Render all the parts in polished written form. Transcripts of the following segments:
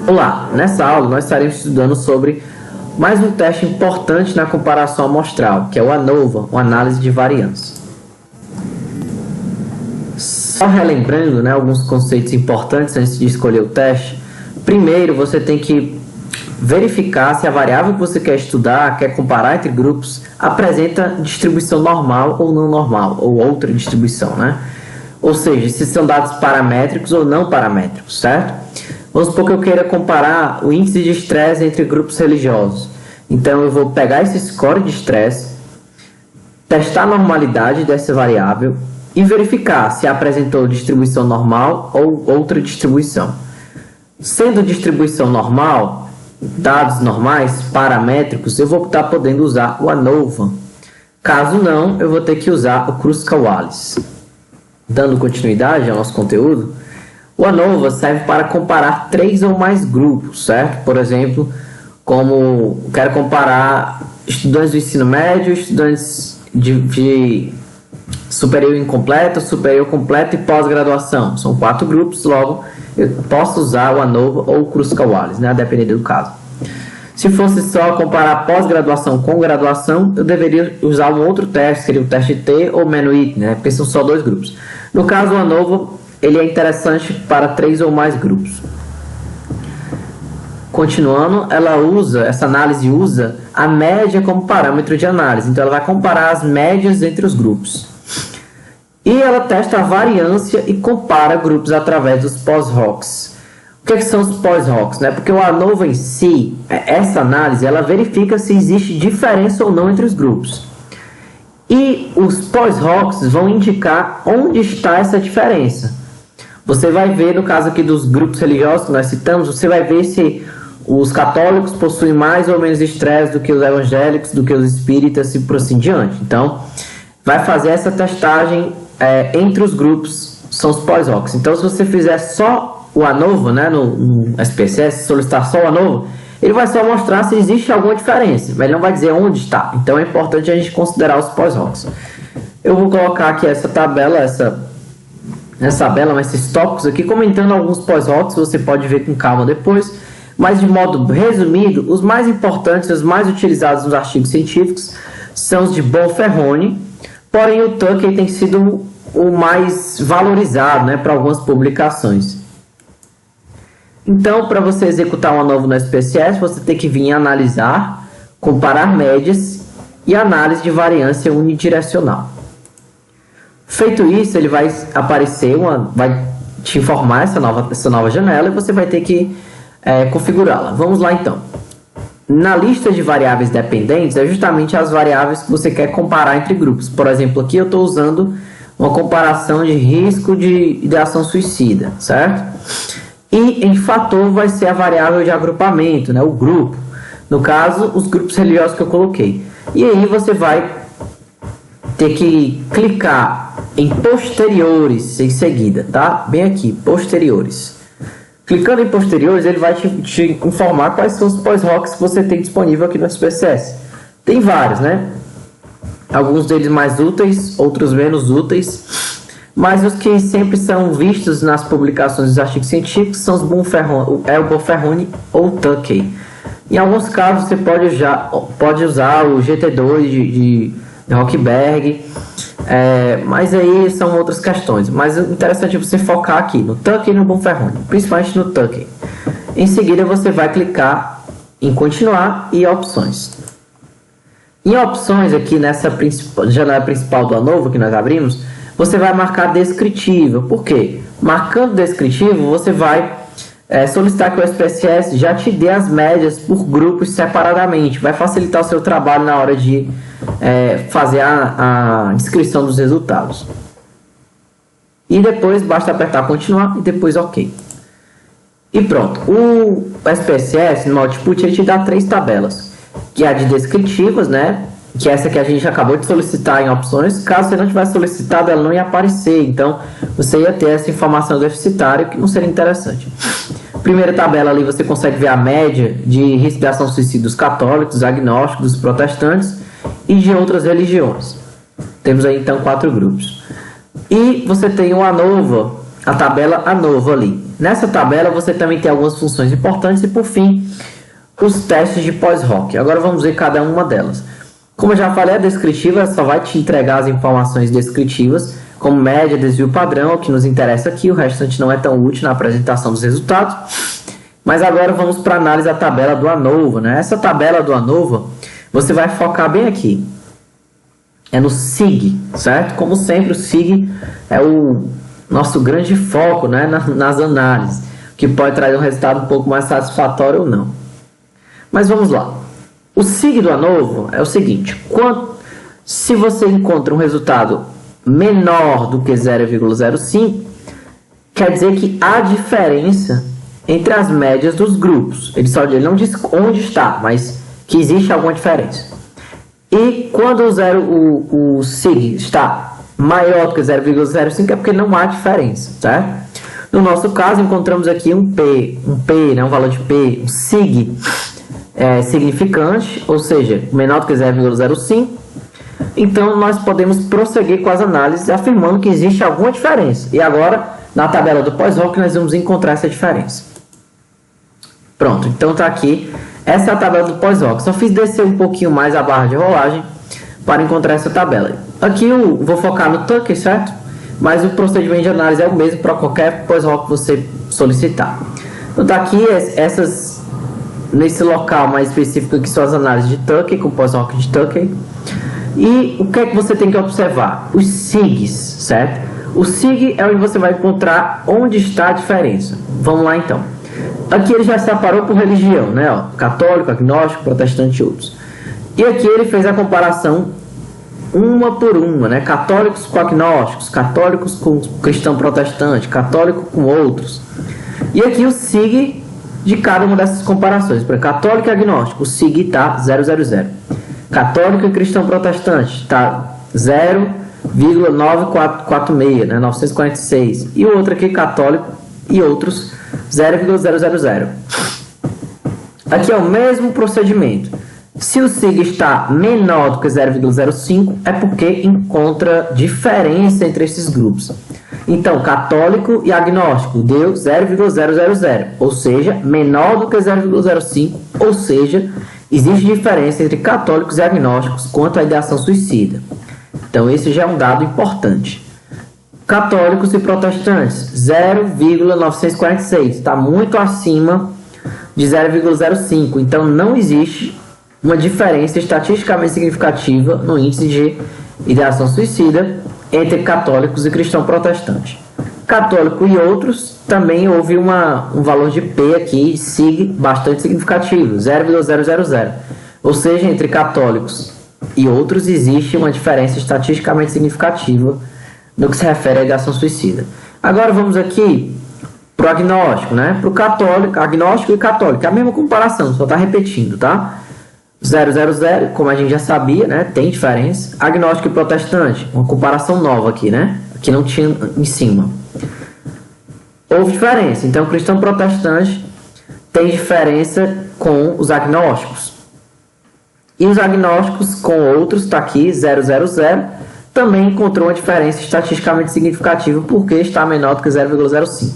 Olá, nessa aula nós estaremos estudando sobre mais um teste importante na comparação amostral, que é o ANOVA, uma análise de variância. Só relembrando, alguns conceitos importantes antes de escolher o teste. Primeiro, você tem que verificar se a variável que você quer estudar, quer comparar entre grupos, apresenta distribuição normal ou não normal, ou outra distribuição, Ou seja, se são dados paramétricos ou não paramétricos, certo? Vamos supor que eu queira comparar o índice de estresse entre grupos religiosos. Então, eu vou pegar esse score de estresse, testar a normalidade dessa variável e verificar se apresentou distribuição normal ou outra distribuição. Sendo distribuição normal, dados normais, paramétricos, eu vou estar podendo usar o ANOVA. Caso não, eu vou ter que usar o Kruskal-Wallis. Dando continuidade ao nosso conteúdo, o ANOVA serve para comparar 3 ou mais grupos, certo? Por exemplo, como quero comparar estudantes do ensino médio, estudantes de superior incompleto, superior completo e pós-graduação. São 4 grupos, logo eu posso usar o ANOVA ou o Kruskal-Wallis, a depender do caso. Se fosse só comparar pós-graduação com graduação, eu deveria usar um outro teste, seria o teste T ou Menuit, porque são só 2 grupos. No caso, o ANOVA ele é interessante para 3 ou mais grupos. Continuando, essa análise usa a média como parâmetro de análise. Então, ela vai comparar as médias entre os grupos. E ela testa a variância e compara grupos através dos post-hocs. O que são os post-hocs? Porque o ANOVA em si, essa análise, ela verifica se existe diferença ou não entre os grupos. E os post-hocs vão indicar onde está essa diferença. Você vai ver, no caso aqui dos grupos religiosos que nós citamos, você vai ver se os católicos possuem mais ou menos estresse do que os evangélicos, do que os espíritas e por assim diante. Então, vai fazer essa testagem entre os grupos, são os post-hocs. Então, se você fizer só o ANOVA, no SPSS, solicitar só o ANOVA, ele vai só mostrar se existe alguma diferença, mas ele não vai dizer onde está. Então, é importante a gente considerar os post-hocs. Eu vou colocar aqui essa tabela, esses tópicos aqui, comentando alguns post-hocs, você pode ver com calma depois, mas de modo resumido, os mais importantes, os mais utilizados nos artigos científicos são os de Bonferroni, porém o Tukey tem sido o mais valorizado para algumas publicações. Então, para você executar um ANOVA no SPSS, você tem que vir em analisar, comparar médias e análise de variância unidirecional. Feito isso, ele vai aparecer, vai te informar essa nova janela e você vai ter que configurá-la. Vamos lá então. Na lista de variáveis dependentes, é justamente as variáveis que você quer comparar entre grupos. Por exemplo, aqui eu estou usando uma comparação de risco de ideação suicida, certo? E em fator vai ser a variável de agrupamento, o grupo. No caso, os grupos religiosos que eu coloquei. E aí você vai ter que clicar em posteriores em seguida, tá? Bem aqui, posteriores. Clicando em posteriores, ele vai te informar quais são os post-hocs que você tem disponível aqui no SPSS. Tem vários, Alguns deles mais úteis, outros menos úteis. Mas os que sempre são vistos nas publicações dos artigos científicos são os Bonferroni ou Tukey. Em alguns casos, você pode usar o GT2 de Rockberg, mas aí são outras questões. Mas o interessante é você focar aqui no Tukey e no Bonferroni, principalmente no Tukey. Em seguida, você vai clicar em continuar e opções. Em opções, aqui nessa janela principal do ANOVA que nós abrimos, você vai marcar descritivo. Por quê? Marcando descritivo, você vai solicitar que o SPSS já te dê as médias por grupos separadamente. Vai facilitar o seu trabalho na hora de fazer a descrição dos resultados. E depois basta apertar continuar e depois OK. E pronto. O SPSS no Output ele te dá 3 tabelas, que é a de descritivas, que é essa que a gente acabou de solicitar em opções. Caso você não tivesse solicitado, ela não ia aparecer. Então, você ia ter essa informação deficitária, que não seria interessante. Primeira tabela ali, você consegue ver a média de risco de ação suicida dos católicos, dos agnósticos, dos protestantes e de outras religiões. Temos aí, então, 4 grupos. E você tem o ANOVA, a tabela ANOVA ali. Nessa tabela você também tem algumas funções importantes e, por fim, os testes de pós-hoc. Agora vamos ver cada uma delas. Como eu já falei, a descritiva só vai te entregar as informações descritivas, como média, desvio padrão, o que nos interessa aqui, o restante não é tão útil na apresentação dos resultados. Mas agora vamos para a análise da tabela do ANOVA, né? Essa tabela do ANOVA, você vai focar bem aqui. É no SIG, certo? Como sempre, o SIG é o nosso grande foco, né, nas análises, que pode trazer um resultado um pouco mais satisfatório ou não. Mas vamos lá. O SIG do ANOVA é o seguinte: se você encontra um resultado menor do que 0,05, quer dizer que há diferença entre as médias dos grupos. Ele não diz onde está, mas que existe alguma diferença. E quando o SIG está maior do que 0,05 é porque não há diferença, certo? No nosso caso, encontramos aqui um P, né, um valor de P, um SIG significante, ou seja, menor do que 0,05. Então, nós podemos prosseguir com as análises afirmando que existe alguma diferença. E agora, na tabela do pós-hoc, nós vamos encontrar essa diferença. Pronto, então está aqui. Essa é a tabela do pós-hoc. Só fiz descer um pouquinho mais a barra de rolagem para encontrar essa tabela. Aqui eu vou focar no Tucker, certo? Mas o procedimento de análise é o mesmo para qualquer pós-hoc que você solicitar. Então está aqui nesse local mais específico que são as análises de Tucker, com o pós-hoc de Tucker. E o que é que você tem que observar? Os SIGs, certo? O SIG é onde você vai encontrar onde está a diferença. Vamos lá então. Aqui ele já separou por religião, né? Ó, católico, agnóstico, protestante e outros. E aqui ele fez a comparação uma por uma, né? Católicos com agnósticos, católicos com cristão protestante, católico com outros. E aqui o SIG de cada uma dessas comparações. Para católico e agnóstico, o SIG está 000. Católico e cristão protestante está 0,9446, né? 946. E o outro aqui, católico e outros, 0,000. Aqui é o mesmo procedimento. Se o SIG está menor do que 0,05, é porque encontra diferença entre esses grupos. Então, católico e agnóstico deu 0,000, ou seja, menor do que 0,05, ou seja, existe diferença entre católicos e agnósticos quanto à ideação suicida. Então, esse já é um dado importante. Católicos e protestantes, 0,946, está muito acima de 0,05. Então, não existe uma diferença estatisticamente significativa no índice de ideação suicida entre católicos e cristão protestante. Católico e outros, também houve um valor de P aqui, SIG, bastante significativo, 0,000. Ou seja, entre católicos e outros existe uma diferença estatisticamente significativa no que se refere à ideação suicida. Agora vamos aqui para o agnóstico, né? Para o católico, agnóstico e católico, é a mesma comparação, só está repetindo, tá? 000, como a gente já sabia, né? Tem diferença. Agnóstico e protestante, uma comparação nova aqui, né? Aqui não tinha em cima. Houve diferença. Então, cristão protestante tem diferença com os agnósticos. E os agnósticos com outros, está aqui, 000, também encontrou uma diferença estatisticamente significativa porque está menor do que 0,05.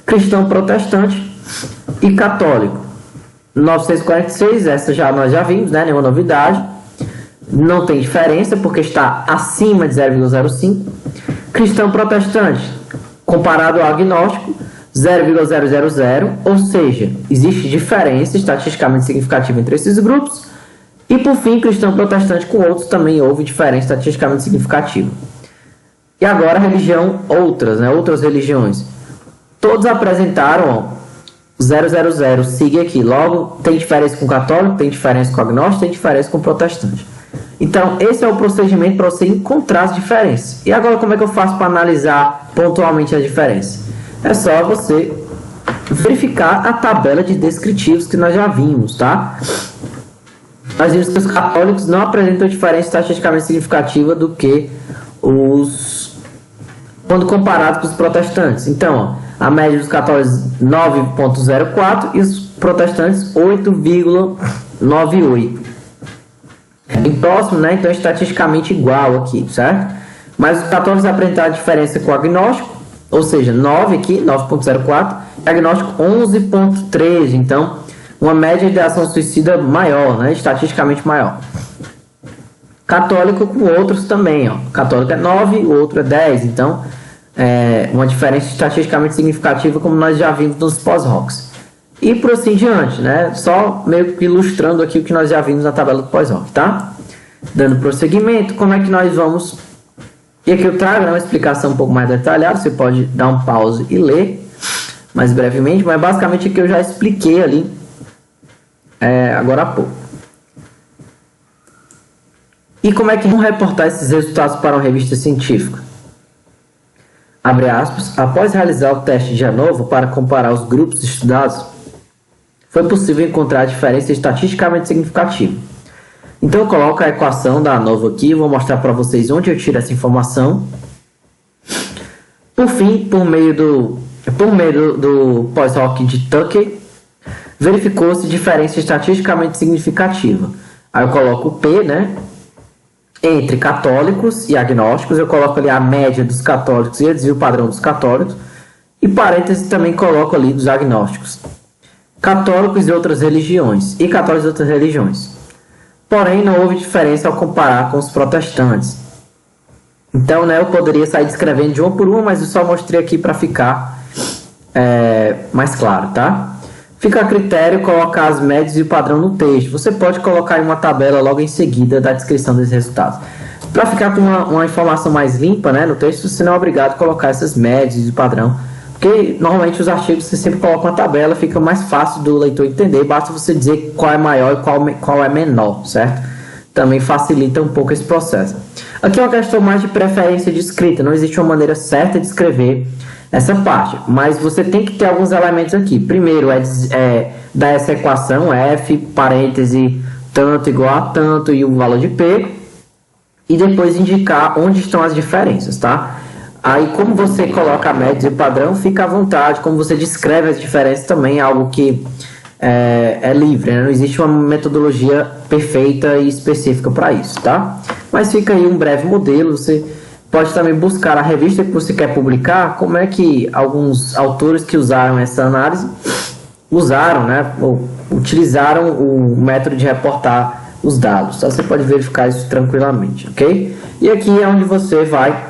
Cristão protestante e católico. 946, essa nós já vimos, né? Nenhuma novidade. Não tem diferença porque está acima de 0,05. Cristão protestante, comparado ao agnóstico, 0,000, ou seja, existe diferença estatisticamente significativa entre esses grupos. E por fim, cristão protestante com outros também houve diferença estatisticamente significativa. E agora a religião outras, né? Outras religiões. Todos apresentaram 000, siga aqui. Logo, tem diferença com católico, tem diferença com agnóstico, tem diferença com protestante. Então, esse é o procedimento para você encontrar as diferenças. E agora, como é que eu faço para analisar pontualmente as diferenças? É só você verificar a tabela de descritivos que nós já vimos, tá? Nós vimos que os católicos não apresentam diferença estatisticamente significativa do que quando comparado com os protestantes. Então, ó, a média dos católicos 9,04 e os protestantes 8,98. É bem próximo, né? Então é estatisticamente igual aqui, certo? Mas os católicos apresentaram diferença com o agnóstico ou seja, 9 aqui, 9,04, diagnóstico 11,13, então uma média de ação suicida maior, né, estatisticamente maior. Católico com outros também, ó. Católico é 9, o outro é 10, então uma diferença estatisticamente significativa, como nós já vimos nos pós-ROCs. E por assim diante, né? Só meio que ilustrando aqui o que nós já vimos na tabela do pós-ROC, tá? Dando prosseguimento, como é que nós vamos... E aqui eu trago uma explicação um pouco mais detalhada, você pode dar um pause e ler mais brevemente, mas basicamente aqui eu já expliquei ali agora há pouco. E como é que vão reportar esses resultados para uma revista científica? Abre aspas, após realizar o teste de ANOVA para comparar os grupos estudados, foi possível encontrar a diferença estatisticamente significativa. Então eu coloco a equação da ANOVA aqui, vou mostrar para vocês onde eu tiro essa informação. Por fim, por meio do pós-ROC de Tucker, verificou-se diferença estatisticamente significativa. Aí eu coloco o P, né? Entre católicos e agnósticos, eu coloco ali a média dos católicos e o desvio padrão dos católicos, e parênteses também coloco ali dos agnósticos. Católicos e outras religiões, e católicos e outras religiões. Porém, não houve diferença ao comparar com os protestantes. Então, né, eu poderia sair descrevendo de uma por uma, mas eu só mostrei aqui para ficar mais claro, tá? Fica a critério colocar as médias e o padrão no texto. Você pode colocar em uma tabela logo em seguida da descrição desses resultados. Para ficar com uma informação mais limpa, né, no texto, você não é obrigado a colocar essas médias e o padrão. Porque normalmente os artigos você sempre coloca uma tabela, fica mais fácil do leitor entender. Basta você dizer qual é maior e qual é menor, certo? Também facilita um pouco esse processo. Aqui é uma questão mais de preferência de escrita. Não existe uma maneira certa de escrever essa parte, mas você tem que ter alguns elementos aqui. Primeiro dar essa equação f, parêntese, tanto igual a tanto e o valor de p, e depois indicar onde estão as diferenças, tá? Aí como você coloca a média e o padrão, fica à vontade. Como você descreve as diferenças também é algo que é livre, né? Não existe uma metodologia perfeita e específica para isso, tá? Mas fica aí um breve modelo. Você pode também buscar a revista que você quer publicar, como é que alguns autores que usaram essa análise usaram, né, ou utilizaram o método de reportar os dados. Então, você pode verificar isso tranquilamente, ok? E aqui é onde você vai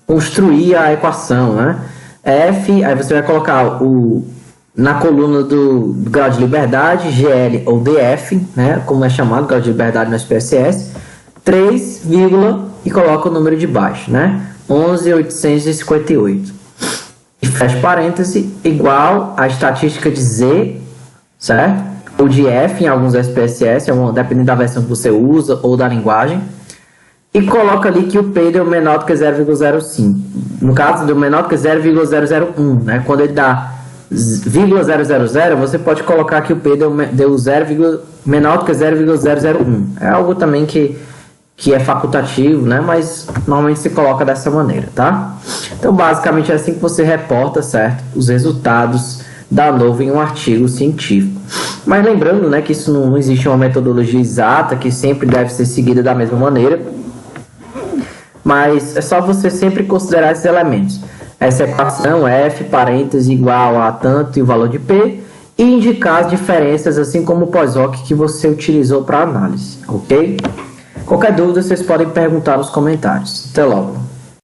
construir a equação, né? F, aí você vai colocar na coluna do grau de liberdade, GL ou DF, né, como é chamado, grau de liberdade no SPSS, 3, e coloca o número de baixo, né? 11.858. E fecha parêntese, igual a estatística de Z, certo? Ou de F em alguns SPSS, dependendo da versão que você usa ou da linguagem. E coloca ali que o P deu menor do que 0,05. No caso, deu menor do que 0,001, né? Quando ele dá 0,000, você pode colocar que o P deu menor do que 0,001. É algo também que é facultativo, né? Mas normalmente se coloca dessa maneira, tá? Então, basicamente é assim que você reporta, certo? Os resultados da ANOVA em um artigo científico. Mas lembrando, né, que isso não existe uma metodologia exata, que sempre deve ser seguida da mesma maneira. Mas é só você sempre considerar esses elementos. Essa equação F, parêntese, igual a tanto e o valor de P, e indicar as diferenças, assim como o pós-ROC que você utilizou para análise, ok? Qualquer dúvida, vocês podem perguntar nos comentários. Até logo!